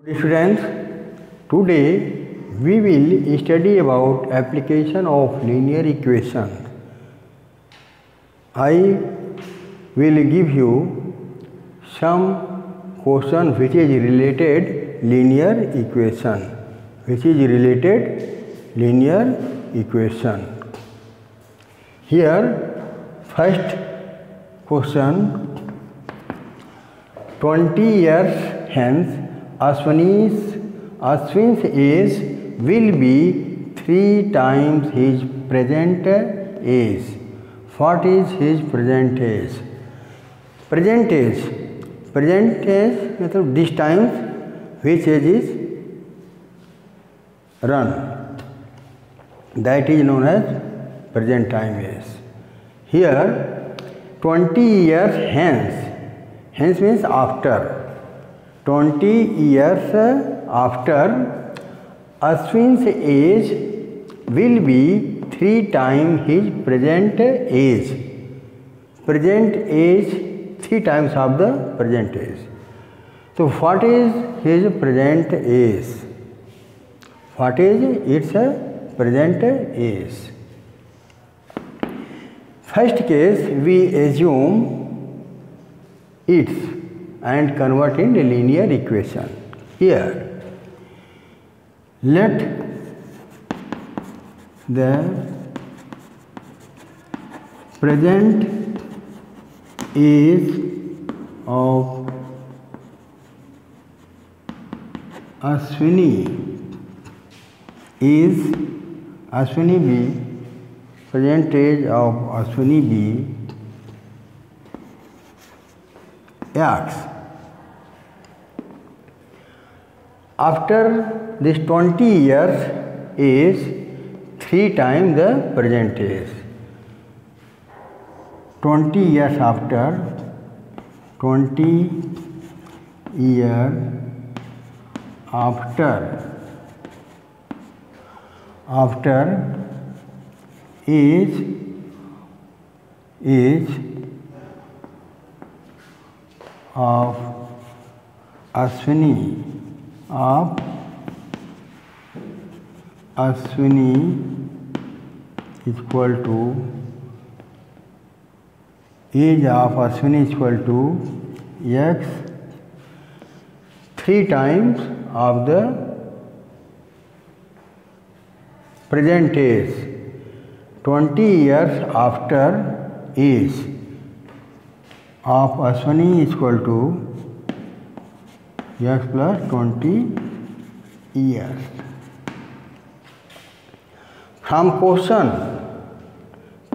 Good students, today we will study about application of linear equation. I will give you some question which is related linear equation. Here first question, 20 years hence Ashwin's age will be 3 times his present age. What is his present age? Present age मतलब this time which age is run, that is known as present time age. Here 20 years hence means after. 20 years after, Ashwin's age will be 3 times his present age. Present age 3 times of the present age. So what is his present age? What is its present age? First case we assume its and convert in a linear equation. Here, let the present age of Ashwini be present age of Ashwini be X. After this 20 years is 3 times the present age. 20 years after, 20 years after age of Ashwini equal to age of Ashwini equal to X 3 times of the present age. 20 years after age of Ashwini is equal to X plus 20 years. From question,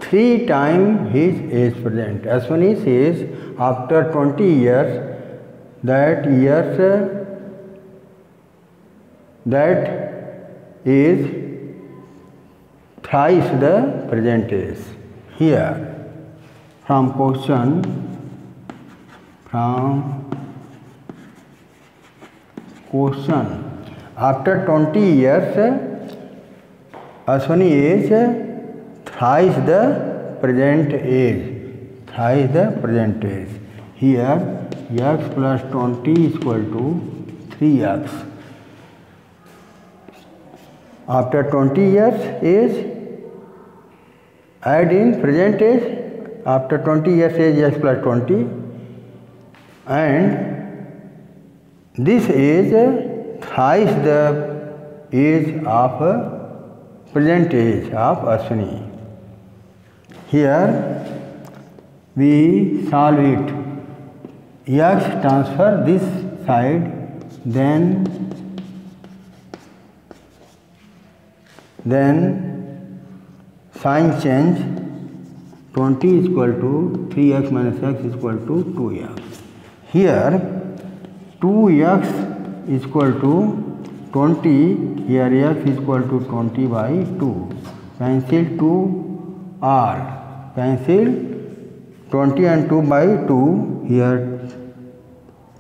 3 times his age present. Ashwini's age after 20 years, that is thrice the present age. Here, from question, after 20 years, Ashwini is thrice the present age. Here, X plus 20 is equal to 3X. After 20 years age, add in present age. After 20 years age, X plus 20, and this is thrice the age of present age of Ashwini. Here we solve it. X transfer this side, then sign change. 20 is equal to 3x minus x is equal to 2x. Here 2x is equal to 20, here x is equal to 20 by 2. Cancel 2r, cancel 20 and 2 by 2, here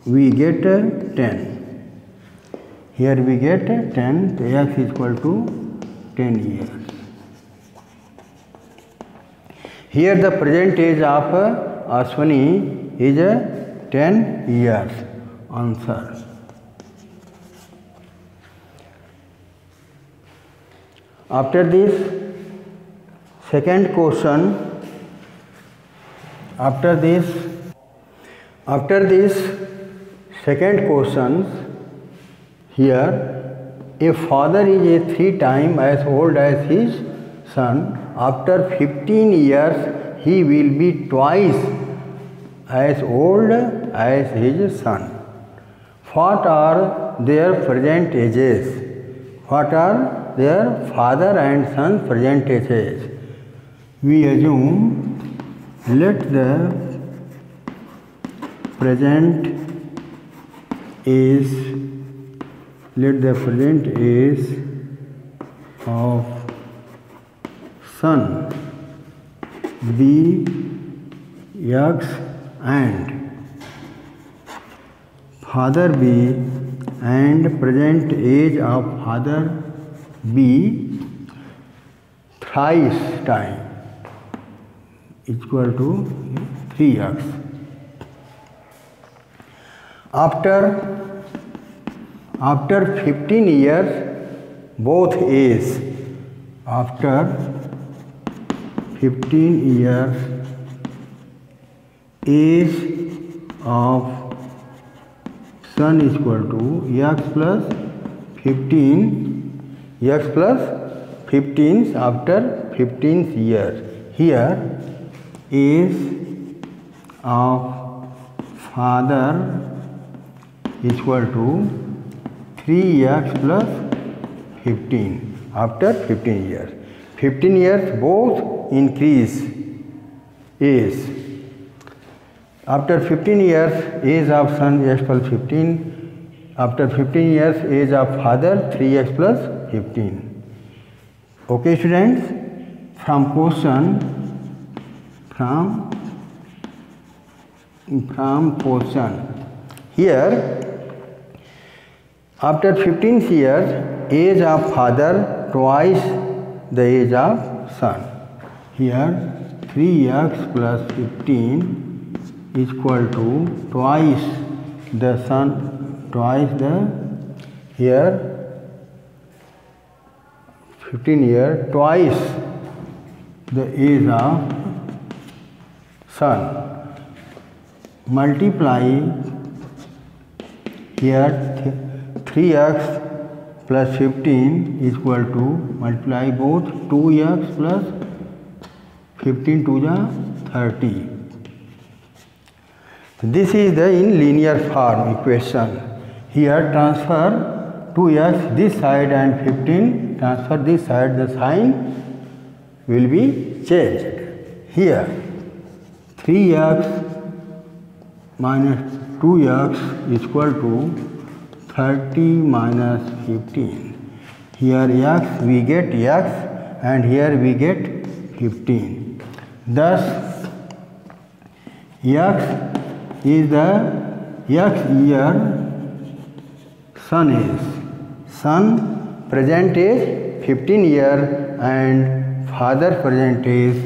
we get 10. Here we get 10, so x is equal to 10 years. Here the present age of Ashwini is 10 years. Answer. After this second question, after this second question, here a father is a 3 times as old as his son. After 15 years he will be twice as old as his son. What are their present ages? What are their father and son present ages? We assume let the present age of son be X and father be, and present age of father be thrice time equal to 3x. After 15 years both age, after 15 years age of son is equal to x plus 15 after 15th year. Here age of father is equal to 3x plus 15 after 15 years. 15 years both increase age. After 15 years age of son x plus 15. After 15 years age of father 3x plus 15. Okay students, from question here after 15th years age of father twice the age of son. Here 3x plus 15 is equal to twice the son, twice the, here 15 year twice the age of son. Multiply here 3x plus 15 is equal to, multiply both 2x plus 15 to the 30. This is the in linear form equation. Here transfer 2x this side and 15 transfer this side, the sign will be changed. Here 3x minus 2x is equal to 30 minus 15. Here x we get x and here we get 15. Thus x is the x year son is. Son present age 15 year and father present age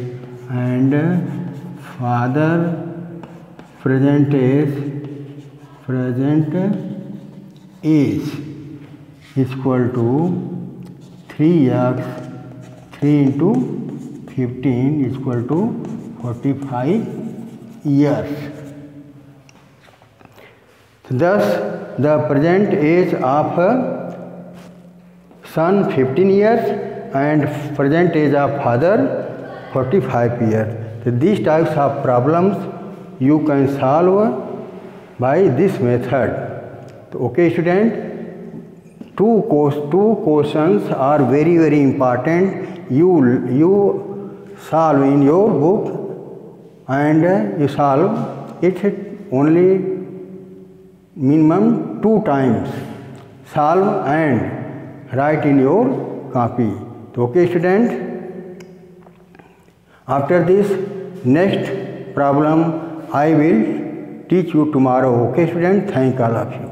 is equal to 3x, 3 into 15 is equal to 45 years. Thus the present age of son 15 years and present age of father 45 years. So these types of problems you can solve by this method. Okay student, two questions are very very important. You solve in your book and you solve it only minimum 2 times. Solve and write in your copy. Okay student, after this next problem I will teach you tomorrow. Okay student, thank all of you.